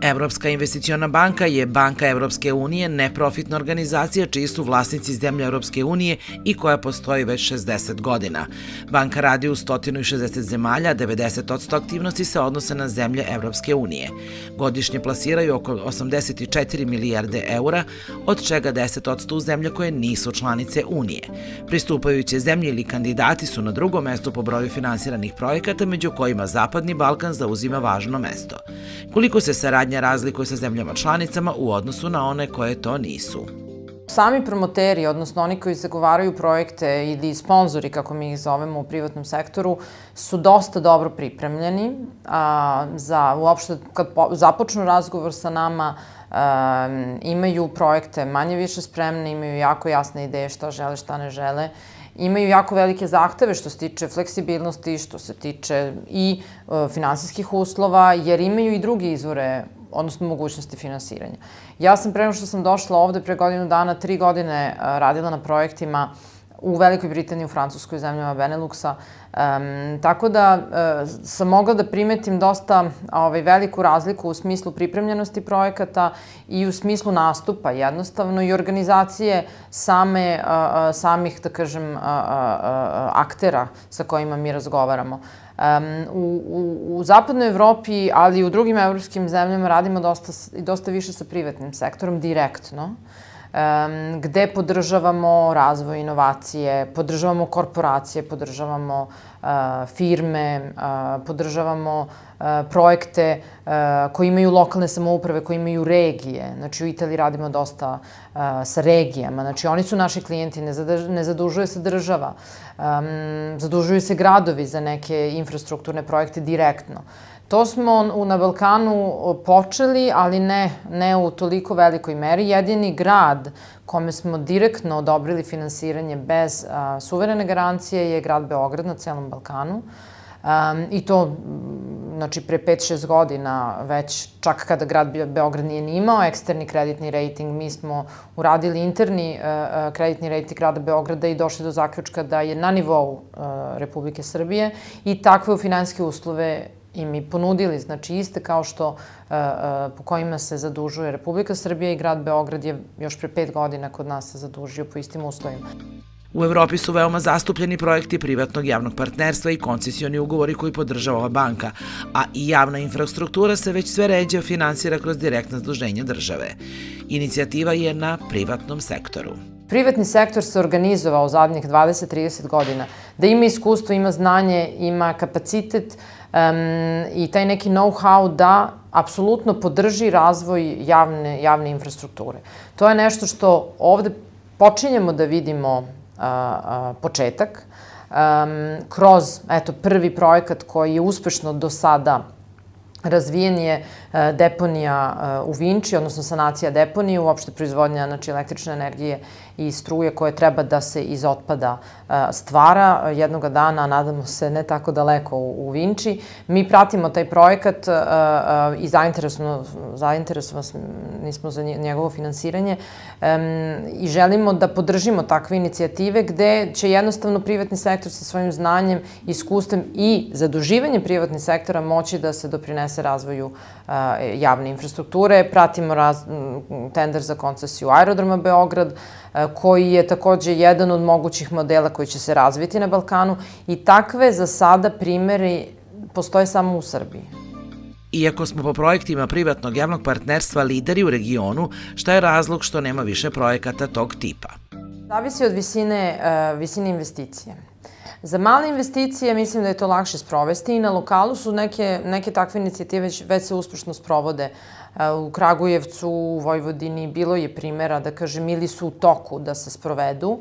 Evropska investiciona banka je banka Evropske unije, neprofitna organizacija čiji su vlasnici zemlje Evropske unije i koja postoji već 60 godina. Banka radi u 160 zemalja, 90% aktivnosti se odnose na zemlje Evropske unije. Godišnje plasiraju oko 84 milijarde eura, od čega 10% u zemlje koje nisu članice Unije. Pristupajuće zemlje ili kandidati su na drugom mestu po broju finansiranih projekata, među kojima Zapadni Balkan zauzima važno mesto. Koliko se saradnja razlikuje sa zemljama članicama u odnosu na one koje to nisu? Sami promoteri, odnosno oni koji zagovaraju projekte ili sponzori, kako mi ih zovemo u privatnom sektoru, su dosta dobro pripremljeni za uopšte kad započnu razgovor sa nama, imaju projekte manje više spremne, imaju jako jasne ideje šta žele, šta ne žele, imaju jako velike zahteve što se tiče fleksibilnosti, što se tiče i finansijskih uslova, jer imaju i druge izvore, odnosno mogućnosti finansiranja. Ja sam pre nego što sam došla ovde pre godinu dana, 3 godine radila na projektima u Velikoj Britaniji, u Francuskoj, u zemljama Beneluxa, tako da sam mogla da primetim dosta veliku razliku u smislu pripremljenosti projekata i u smislu nastupa jednostavno i organizacije samih, da kažem, aktera sa kojima mi razgovaramo. U zapadnoj Evropi, ali i u drugim evropskim zemljama radimo dosta više sa privatnim sektorom, direktno, gde podržavamo razvoj inovacije, podržavamo korporacije, podržavamo firme, podržavamo projekte koji imaju lokalne samouprave, koji imaju regije. Znači, u Italiji radimo dosta sa regijama. Znači, oni su naši klijenti, ne zadužuje se država. Zadužuju se gradovi za neke infrastrukturne projekte direktno. To smo na Balkanu počeli, ali ne u toliko velikoj meri. Jedini grad kome smo direktno odobrili finansiranje bez suverene garancije je grad Beograd na celom Balkanu. I to, znači, pre 5-6 godina već, čak kada grad Beograd nije ni imao eksterni kreditni rejting, mi smo uradili interni kreditni rejting grada Beograda i došli do zaključka da je na nivou Republike Srbije i takve finansijske uslove i mi ponudili, znači iste kao što po kojima se zadužuje Republika Srbija i grad Beograd je još pre 5 godina kod nas se zadužio po istim uslovima. U Evropi su veoma zastupljeni projekti privatnog javnog partnerstva i koncesioni ugovori koji podržava ova banka, a i javna infrastruktura se već sve ređe finansira kroz direktna zaduženja države. Inicijativa je na privatnom sektoru. Privatni sektor se organizovao zadnjih 20-30 godina, da ima iskustvo, ima znanje, ima kapacitet i taj neki know-how da apsolutno podrži razvoj javne infrastrukture. To je nešto što ovde počinjemo da vidimo početak kroz, eto, prvi projekat koji je uspešno do sada razvijen je deponija u Vinči, odnosno sanacija deponije, uopšte proizvodnja, znači, električne energije i struje koje treba da se iz otpada stvara jednoga dana, nadamo se ne tako daleko u Vinči. Mi pratimo taj projekat i zainteresovani smo za njegovo finansiranje i želimo da podržimo takve inicijative gde će jednostavno privatni sektor sa svojim znanjem, iskustvom i zaduživanjem privatnih sektora moći da se doprinese razvoju javne infrastrukture. Pratimo tender za koncesiju aerodroma Beograd, koji je takođe jedan od mogućih modela koji će se razviti na Balkanu i takve za sada primeri postoje samo u Srbiji. Iako smo po projektima privatnog javnog partnerstva lideri u regionu, šta je razlog što nema više projekata tog tipa? Zavisi od visine investicije. Za male investicije mislim da je to lakše sprovesti i na lokalu su neke takve inicijative već se uspešno sprovode. U Kragujevcu, u Vojvodini bilo je primera, da kažem, ili su u toku da se sprovedu.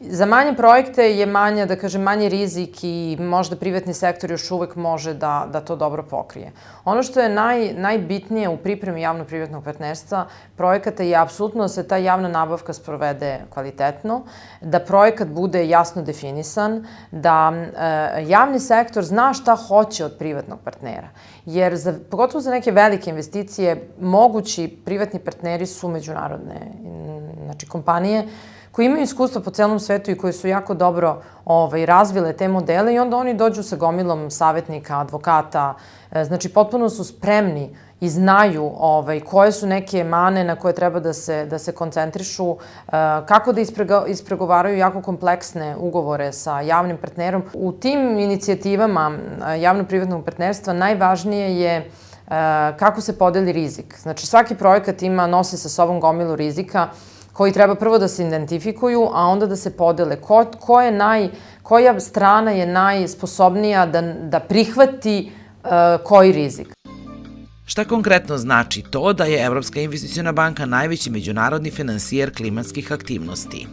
Za manje projekte je manji rizik i možda privatni sektor još uvek može da to dobro pokrije. Ono što je najbitnije u pripremi javno-privatnog partnerstva projekata je apsolutno da se ta javna nabavka sprovede kvalitetno, da projekat bude jasno definisan, da javni sektor zna šta hoće od privatnog partnera. Jer, pogotovo za neke velike investicije, mogući privatni partneri su međunarodne, znači kompanije koji imaju iskustva po celom svetu i koji su jako dobro razvile te modele i onda oni dođu sa gomilom savjetnika, advokata, znači potpuno su spremni i znaju koje su neke mane na koje treba da se koncentrišu, kako da ispregovaraju jako kompleksne ugovore sa javnim partnerom. U tim inicijativama javno-privatnog partnerstva najvažnije je kako se podeli rizik. Znači svaki projekat nosi sa sobom gomilu rizika koji treba prvo da se identifikuju, a onda da se podele. Koja strana je najsposobnija da prihvati koji rizik. Šta konkretno znači to da je Evropska investiciona banka najveći međunarodni finansijer klimatskih aktivnosti?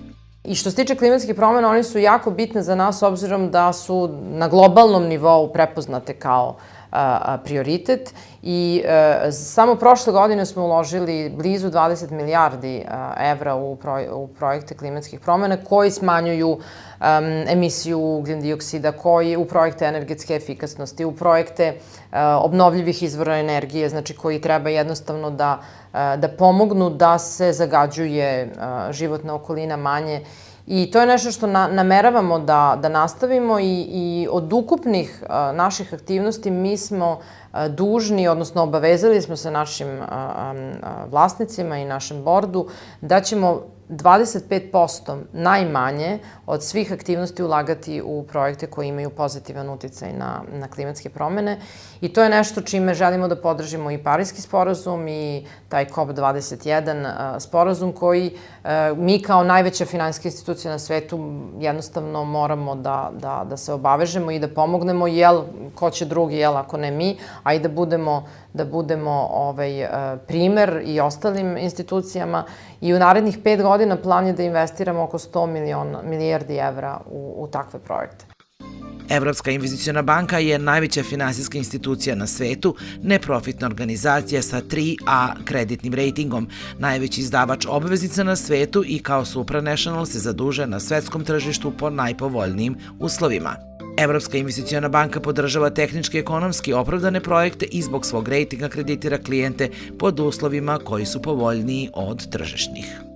I što se tiče klimatskih promena, oni su jako bitne za nas obzirom da su na globalnom nivou prepoznate kao prioritet i samo prošle godine smo uložili blizu 20 milijardi evra u projekte klimatskih promena koji smanjuju emisiju ugljen-dioksida, koji u projekte energetske efikasnosti, u projekte obnovljivih izvora energije, znači koji treba jednostavno da pomognu da se zagađuje životna okolina manje. I to je nešto što nameravamo da nastavimo i od ukupnih naših aktivnosti mi smo dužni, odnosno obavezali smo se našim vlasnicima i našem bordu da ćemo 25% najmanje od svih aktivnosti ulagati u projekte koji imaju pozitivan uticaj na klimatske promene i to je nešto čime želimo da podržimo i Pariski sporazum i taj COP21 sporazum koji mi kao najveća finansijska institucija na svetu jednostavno moramo da se obavežemo i da pomognemo, ko će drugi, ako ne mi, a i da budemo primer i ostalim institucijama i u narednih 5 godina plan je da investiramo oko 100 milijardi evra u takve projekte. Evropska investiciona banka je najveća finansijska institucija na svetu, neprofitna organizacija sa 3A kreditnim rejtingom, najveći izdavač obveznica na svetu i kao supranational se zadužuje na svetskom tržištu po najpovoljnijim uslovima. Evropska investiciona banka podržava tehnički ekonomski opravdane projekte i zbog svog rejtinga kreditira klijente pod uslovima koji su povoljniji od tržišnih.